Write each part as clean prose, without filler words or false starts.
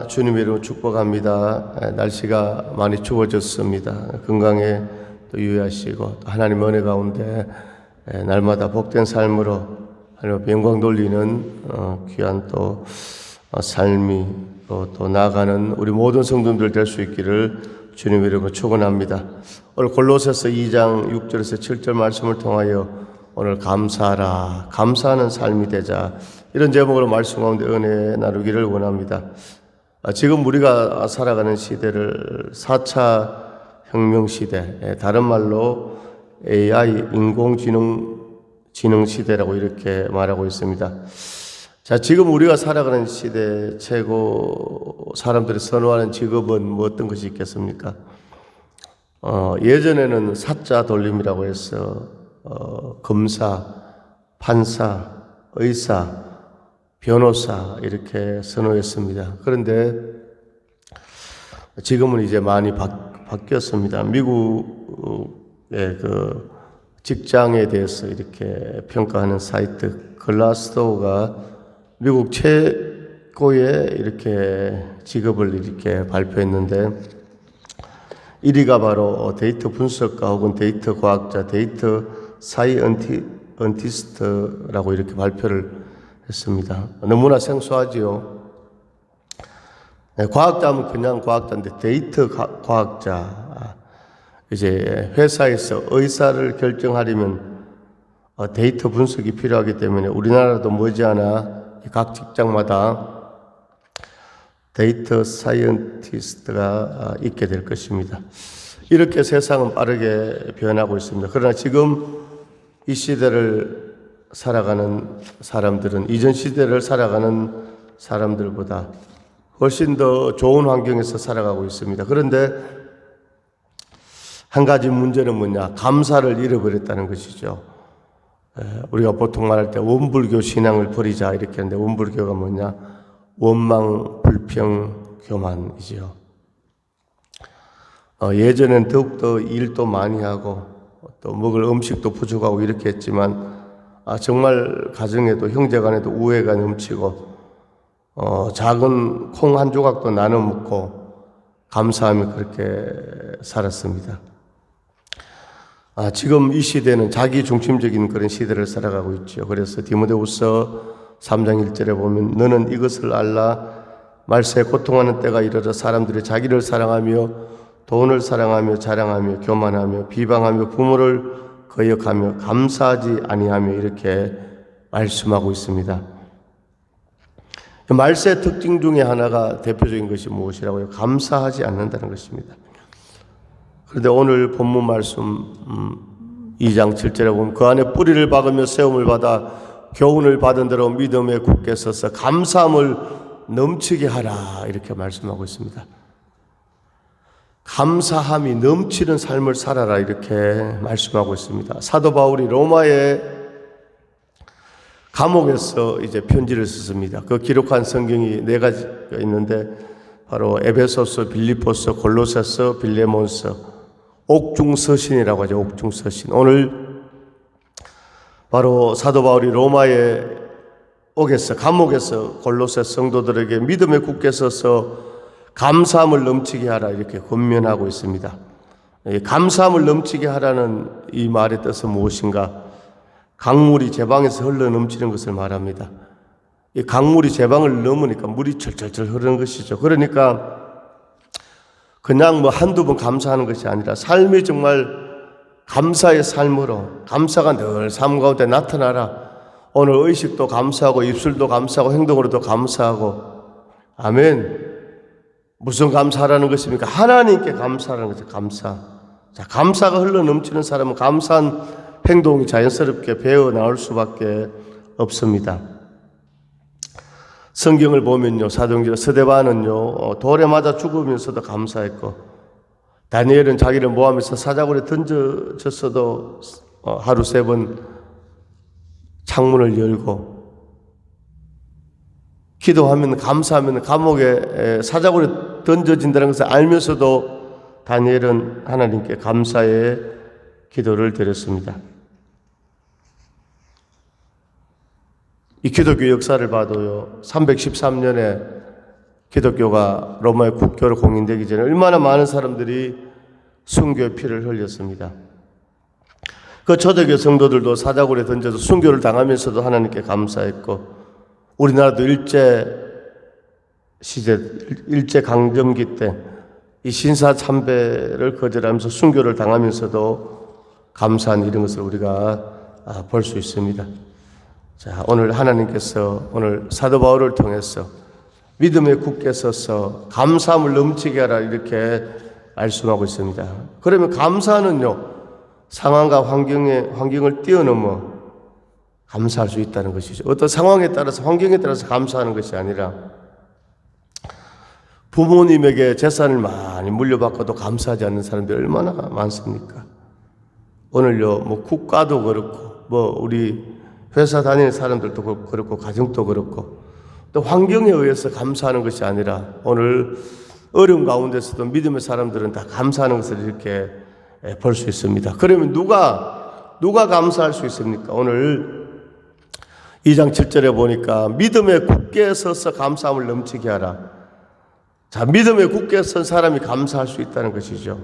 주님의 이름으로 축복합니다. 날씨가 많이 추워졌습니다. 건강에 또 유의하시고 또 하나님의 은혜 가운데 날마다 복된 삶으로 하나님 영광 돌리는 귀한 또 삶이 또 나아가는 우리 모든 성도들 될 수 있기를 주님의 이름으로 축원합니다. 오늘 골로새서 2장 6절에서 7절 말씀을 통하여 오늘 감사하라, 감사하는 삶이 되자, 이런 제목으로 말씀 가운데 은혜 나누기를 원합니다. 지금 우리가 살아가는 시대를 4차 혁명 시대, 다른 말로 AI 인공지능 시대라고 이렇게 말하고 있습니다. 자, 지금 우리가 살아가는 시대 최고 사람들이 선호하는 직업은 뭐 어떤 것이 있겠습니까? 예전에는 사자 돌림이라고 해서 검사, 판사, 의사, 변호사 이렇게 선호했습니다. 그런데 지금은 이제 많이 바뀌었습니다. 미국의 그 직장에 대해서 이렇게 평가하는 사이트 글라스도어가 미국 최고의 이렇게 직업을 이렇게 발표했는데 1위가 바로 데이터 분석가 혹은 데이터 과학자, 데이터 사이언티스트라고 이렇게 발표를 했습니다. 너무나 생소하지요. 과학자면 그냥 과학자인데 데이터 과학자, 이제 회사에서 의사를 결정하려면 데이터 분석이 필요하기 때문에 우리나라도 머지않아 각 직장마다 데이터 사이언티스트가 있게 될 것입니다. 이렇게 세상은 빠르게 변하고 있습니다. 그러나 지금 이 시대를 살아가는 사람들은 이전 시대를 살아가는 사람들보다 훨씬 더 좋은 환경에서 살아가고 있습니다. 그런데 한 가지 문제는 뭐냐? 감사를 잃어버렸다는 것이죠. 우리가 보통 말할 때 원불교 신앙을 버리자 이렇게 하는데 원불교가 뭐냐? 원망, 불평, 교만이죠. 예전엔 더욱더 일도 많이 하고 또 먹을 음식도 부족하고 이렇게 했지만 정말 가정에도 형제간에도 우애가 넘치고 작은 콩 한 조각도 나눠 먹고 감사하며 그렇게 살았습니다. 지금 이 시대는 자기 중심적인 그런 시대를 살아가고 있죠. 그래서 디모데후서 3장 1절에 보면 너는 이것을 알라, 말세에 고통하는 때가 이르러 사람들이 자기를 사랑하며 돈을 사랑하며 자랑하며 교만하며 비방하며 부모를 거역하며 감사하지 아니하며 이렇게 말씀하고 있습니다. 말세의 특징 중에 하나가 대표적인 것이 무엇이라고요? 감사하지 않는다는 것입니다. 그런데 오늘 본문 말씀 2장 7절에 보면 그 안에 뿌리를 박으며 세움을 받아 교훈을 받은 대로 믿음에 굳게 서서 감사함을 넘치게 하라 이렇게 말씀하고 있습니다. 감사함이 넘치는 삶을 살아라 이렇게 말씀하고 있습니다. 사도 바울이 로마의 감옥에서 이제 편지를 썼습니다. 그 기록한 성경이 4가지가 있는데 바로 에베소서, 빌립보서, 골로새서, 빌레몬서, 옥중서신이라고 하죠. 옥중서신. 오늘 바로 사도 바울이 로마의 감옥에서 골로새 성도들에게 믿음에 굳게 서서 감사함을 넘치게 하라 이렇게 권면하고 있습니다. 감사함을 넘치게 하라는 이 말의 뜻은 무엇인가? 강물이 제방에서 흘러 넘치는 것을 말합니다. 이 강물이 제방을 넘으니까 물이 철철철 흐르는 것이죠. 그러니까 그냥 한두 번 감사하는 것이 아니라 삶이 정말 감사의 삶으로, 감사가 늘 삶 가운데 나타나라. 오늘 의식도 감사하고 입술도 감사하고 행동으로도 감사하고. 아멘. 무슨 감사하라는 것입니까? 하나님께 감사하라는 것이죠. 감사. 자, 감사가 흘러 넘치는 사람은 감사한 행동이 자연스럽게 배어 나올 수밖에 없습니다. 성경을 보면요, 사도행전 스데반은요 돌에 맞아 죽으면서도 감사했고, 다니엘은 자기를 모함해서 사자굴에 던져졌어도 하루 3번 창문을 열고 기도하면 감사하면 감옥에 사자굴에 던져진다는 것을 알면서도 다니엘은 하나님께 감사의 기도를 드렸습니다. 이 기독교 역사를 봐도요, 313년에 기독교가 로마의 국교로 공인되기 전에 얼마나 많은 사람들이 순교의 피를 흘렸습니다. 그 초대교회 성도들도 사자굴에 던져서 순교를 당하면서도 하나님께 감사했고, 우리나라도 일제 강점기 때 이 신사 참배를 거절하면서 순교를 당하면서도 감사한 이런 것을 우리가 볼 수 있습니다. 자, 오늘 하나님께서 오늘 사도 바울을 통해서 믿음에 굳게 서서 감사함을 넘치게 하라 이렇게 말씀하고 있습니다. 그러면 감사는요, 상황과 환경을 뛰어넘어 감사할 수 있다는 것이죠. 어떤 상황에 따라서, 환경에 따라서 감사하는 것이 아니라, 부모님에게 재산을 많이 물려받고도 감사하지 않는 사람들이 얼마나 많습니까? 오늘요, 국가도 그렇고, 우리 회사 다니는 사람들도 그렇고, 가정도 그렇고, 또 환경에 의해서 감사하는 것이 아니라, 오늘 어려운 가운데서도 믿음의 사람들은 다 감사하는 것을 이렇게 볼 수 있습니다. 그러면 누가 감사할 수 있습니까? 오늘 2장 7절에 보니까 믿음에 굳게 서서 감사함을 넘치게 하라. 자, 믿음에 굳게 선 사람이 감사할 수 있다는 것이죠.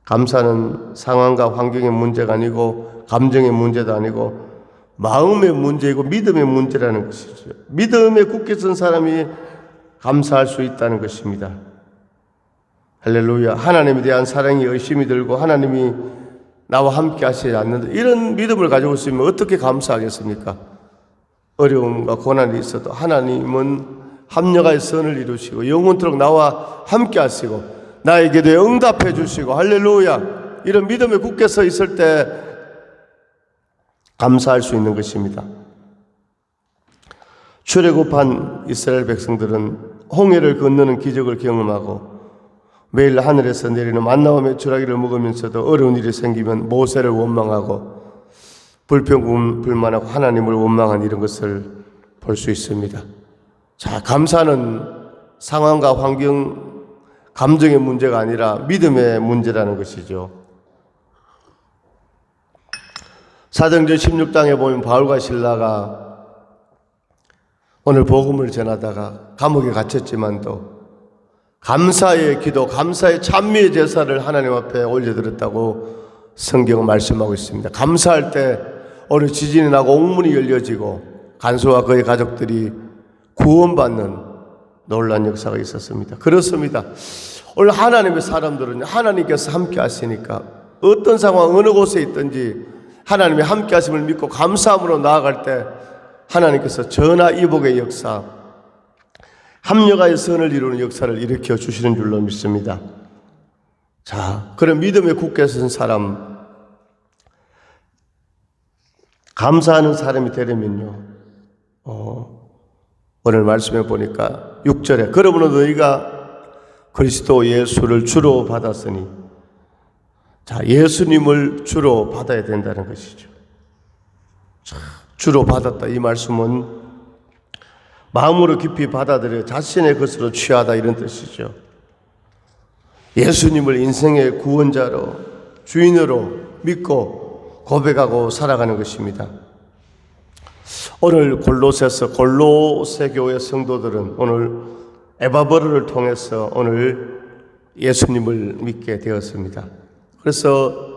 감사는 상황과 환경의 문제가 아니고, 감정의 문제도 아니고, 마음의 문제이고 믿음의 문제라는 것이죠. 믿음에 굳게 선 사람이 감사할 수 있다는 것입니다. 할렐루야. 하나님에 대한 사랑이 의심이 들고 하나님이 나와 함께 하시지 않는다, 이런 믿음을 가지고 있으면 어떻게 감사하겠습니까? 어려움과 고난이 있어도 하나님은 합력하여 선을 이루시고 영원토록 나와 함께 하시고 나에게도 응답해 주시고, 할렐루야, 이런 믿음에 굳게 서 있을 때 감사할 수 있는 것입니다. 출애굽한 이스라엘 백성들은 홍해를 건너는 기적을 경험하고 매일 하늘에서 내리는 만나와 메추라기를 먹으면서도 어려운 일이 생기면 모세를 원망하고 불평불만하고 하나님을 원망한 이런 것을 볼 수 있습니다. 자, 감사는 상황과 환경, 감정의 문제가 아니라 믿음의 문제라는 것이죠. 사도행전 16장에 보면 바울과 실라가 오늘 복음을 전하다가 감옥에 갇혔지만도 감사의 기도, 감사의 찬미의 제사를 하나님 앞에 올려드렸다고 성경은 말씀하고 있습니다. 감사할 때 오늘 지진이 나고 옥문이 열려지고 간수와 그의 가족들이 구원받는 놀라운 역사가 있었습니다. 그렇습니다. 오늘 하나님의 사람들은 하나님께서 함께 하시니까 어떤 상황, 어느 곳에 있든지 하나님의 함께 하심을 믿고 감사함으로 나아갈 때 하나님께서 전화위복의 역사, 합력하여 선을 이루는 역사를 일으켜 주시는 줄로 믿습니다. 자, 그런 믿음에 굳게 선 사람, 감사하는 사람이 되려면요, 오늘 말씀해 보니까 6절에 그러므로 너희가 그리스도 예수를 주로 받았으니, 자, 예수님을 주로 받아야 된다는 것이죠. 자, 주로 받았다, 이 말씀은 마음으로 깊이 받아들여 자신의 것으로 취하다, 이런 뜻이죠. 예수님을 인생의 구원자로, 주인으로 믿고 고백하고 살아가는 것입니다. 오늘 골로새 교회 성도들은 오늘 에바브르를 통해서 오늘 예수님을 믿게 되었습니다. 그래서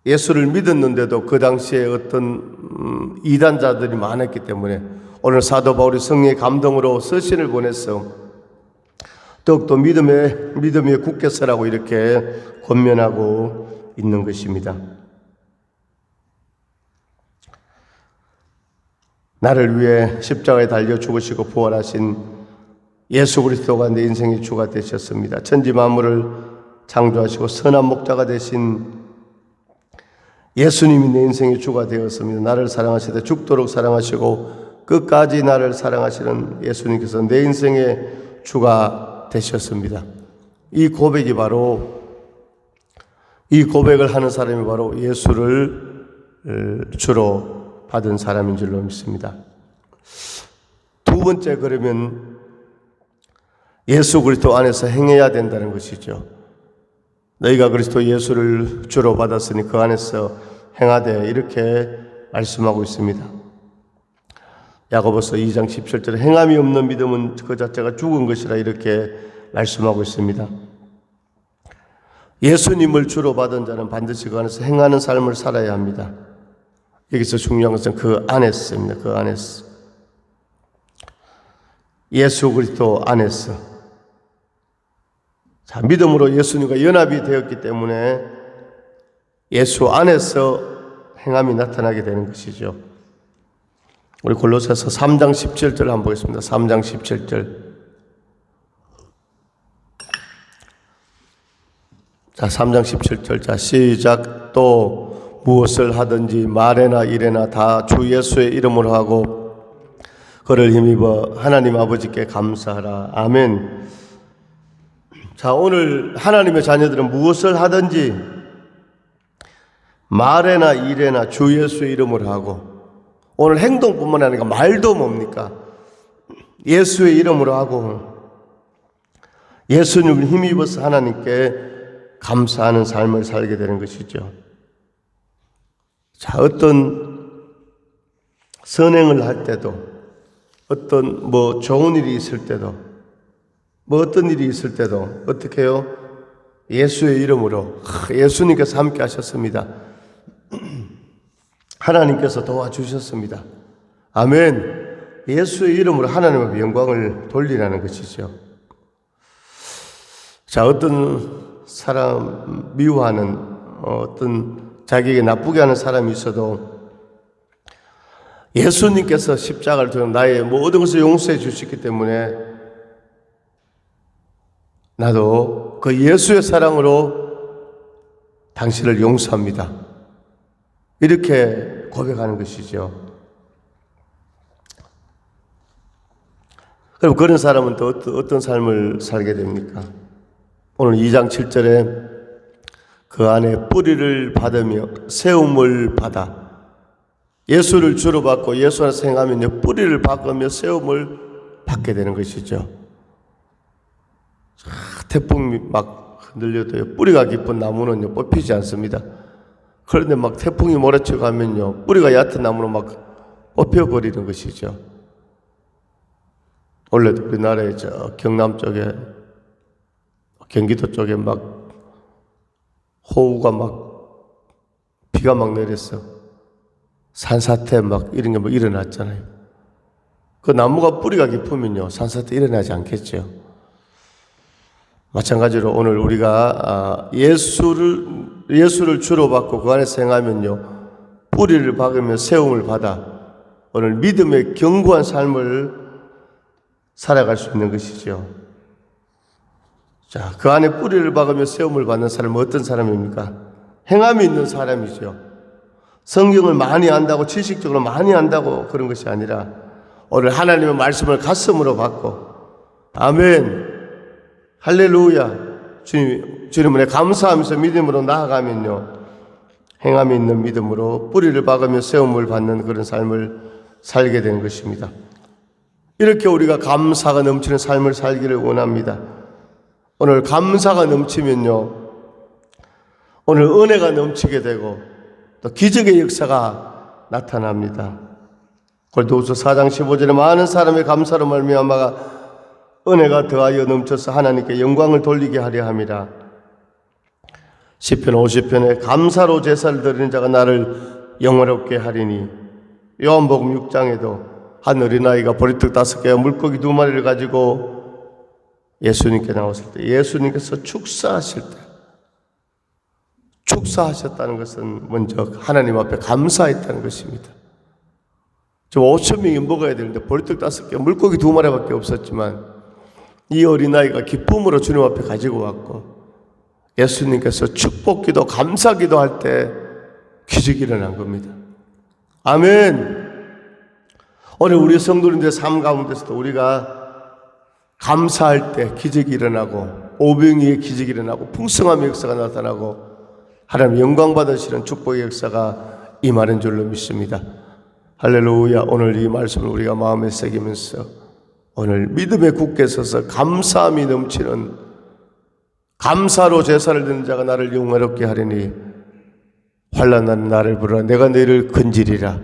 예수를 믿었는데도 그 당시에 어떤 이단자들이 많았기 때문에 오늘 사도 바울이 성령의 감동으로 서신을 보내서 더욱더 믿음에 굳게 서라고 이렇게 권면하고 있는 것입니다. 나를 위해 십자가에 달려 죽으시고 부활하신 예수 그리스도가 내 인생의 주가 되셨습니다. 천지 만물을 창조하시고 선한 목자가 되신 예수님이 내 인생의 주가 되었습니다. 나를 사랑하시되 죽도록 사랑하시고 끝까지 나를 사랑하시는 예수님께서 내 인생의 주가 되셨습니다. 이 고백을 하는 사람이 바로 예수를 주로 받은 사람인 줄로 믿습니다. 두 번째, 그러면 예수 그리스도 안에서 행해야 된다는 것이죠. 너희가 그리스도 예수를 주로 받았으니 그 안에서 행하되, 이렇게 말씀하고 있습니다. 야고보서 2장 17절에 행함이 없는 믿음은 그 자체가 죽은 것이라 이렇게 말씀하고 있습니다. 예수님을 주로 받은 자는 반드시 그 안에서 행하는 삶을 살아야 합니다. 여기서 중요한 것은 그 안에서입니다. 그 안에서. 예수 그리스도 안에서. 자, 믿음으로 예수님과 연합이 되었기 때문에 예수 안에서 행함이 나타나게 되는 것이죠. 우리 골로새서 3장 17절 한번 보겠습니다. 3장 17절. 자, 3장 17절. 자, 시작. 또 무엇을 하든지 말에나 일에나 다 주 예수의 이름으로 하고 그를 힘입어 하나님 아버지께 감사하라. 아멘. 자, 오늘 하나님의 자녀들은 무엇을 하든지 말에나 일에나 주 예수의 이름으로 하고, 오늘 행동뿐만 아니라 말도 뭡니까? 예수의 이름으로 하고 예수님을 힘입어서 하나님께 감사하는 삶을 살게 되는 것이죠. 자, 어떤 선행을 할 때도, 어떤 좋은 일이 있을 때도, 어떤 일이 있을 때도 어떻게 해요? 예수의 이름으로, 예수님께서 함께 하셨습니다. 하나님께서 도와주셨습니다. 아멘. 예수의 이름으로 하나님의 영광을 돌리라는 것이죠. 자, 어떤 사람 미워하는, 어떤 자기에게 나쁘게 하는 사람이 있어도 예수님께서 십자가를 통해 나의 모든 것을 용서해 주셨기 때문에 나도 그 예수의 사랑으로 당신을 용서합니다. 이렇게 고백하는 것이죠. 그럼 그런 사람은 또 어떤 삶을 살게 됩니까? 오늘 2장 7절에 그 안에 뿌리를 받으며 세움을 받아, 예수를 주로 받고 예수 안에서 행하면요 뿌리를 받으며 세움을 받게 되는 것이죠. 태풍이 막 흔들려도요 뿌리가 깊은 나무는요 뽑히지 않습니다. 그런데 막 태풍이 몰아쳐 가면요 뿌리가 얕은 나무는 막 뽑혀버리는 것이죠. 원래도 우리나라의 저 경남 쪽에, 경기도 쪽에 막 호우가 막 비가 막 내렸어. 산사태 막 이런 게 막 일어났잖아요. 그 나무가 뿌리가 깊으면요 산사태 일어나지 않겠죠. 마찬가지로 오늘 우리가 예수를 주로 받고 그 안에서 행하면요 뿌리를 박으며 세움을 받아 오늘 믿음의 견고한 삶을 살아갈 수 있는 것이죠. 자, 그 안에 뿌리를 박으며 세움을 받는 사람은 어떤 사람입니까? 행함이 있는 사람이죠. 성경을 많이 안다고, 지식적으로 많이 안다고 그런 것이 아니라 오늘 하나님의 말씀을 가슴으로 받고, 아멘, 할렐루야, 주님 은혜 감사하면서 믿음으로 나아가면요 행함이 있는 믿음으로 뿌리를 박으며 세움을 받는 그런 삶을 살게 되는 것입니다. 이렇게 우리가 감사가 넘치는 삶을 살기를 원합니다. 오늘 감사가 넘치면요 오늘 은혜가 넘치게 되고 또 기적의 역사가 나타납니다. 고린도후서 4장 15절에 많은 사람의 감사로 말미암아 은혜가 더하여 넘쳐서 하나님께 영광을 돌리게 하려 함이라. 시편 50편에 감사로 제사를 드리는 자가 나를 영화롭게 하리니. 요한복음 6장에도 한 어린아이가 보리떡 5개와 물고기 2마리를 가지고 예수님께 나왔을 때 예수님께서 축사하셨다는 것은 먼저 하나님 앞에 감사했다는 것입니다. 저 5,000명이 먹어야 되는데 보리떡 5개, 물고기 2마리밖에 없었지만 이 어린아이가 기쁨으로 주님 앞에 가지고 왔고 예수님께서 축복기도 감사기도 할 때 기적이 일어난 겁니다. 아멘. 오늘 우리 성도님들의 삶 가운데서도 우리가 감사할 때 기적이 일어나고 오병이의 기적이 일어나고 풍성함의 역사가 나타나고 하나님 영광 받으시는 축복의 역사가 임하는 줄로 믿습니다. 할렐루야. 오늘 이 말씀을 우리가 마음에 새기면서 오늘 믿음에 굳게 서서 감사함이 넘치는, 감사로 제사를 드리는 자가 나를 영화롭게 하리니 환난하는 나를 부르라 내가 너희를 건지리라.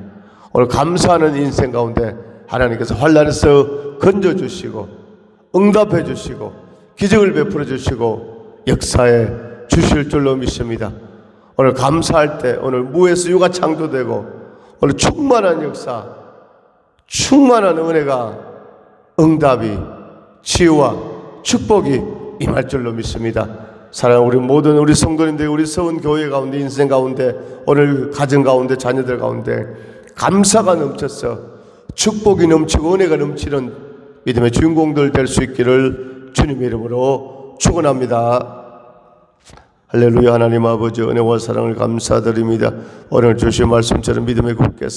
오늘 감사하는 인생 가운데 하나님께서 환난에서 건져주시고 응답해 주시고 기적을 베풀어 주시고 역사해 주실 줄로 믿습니다. 오늘 감사할 때 오늘 무에서 유가 창조되고 오늘 충만한 역사, 충만한 은혜가 응답이 치유와 축복이 임할 줄로 믿습니다. 사랑하는 우리 모든 우리 성도님들, 우리 서운 교회 가운데, 인생 가운데, 오늘 가정 가운데, 자녀들 가운데 감사가 넘쳐서 축복이 넘치고 은혜가 넘치는 믿음의 주인공들 될 수 있기를 주님의 이름으로 축원합니다. 할렐루야. 하나님 아버지 은혜와 사랑을 감사드립니다. 오늘 주신 말씀처럼 믿음의 굳게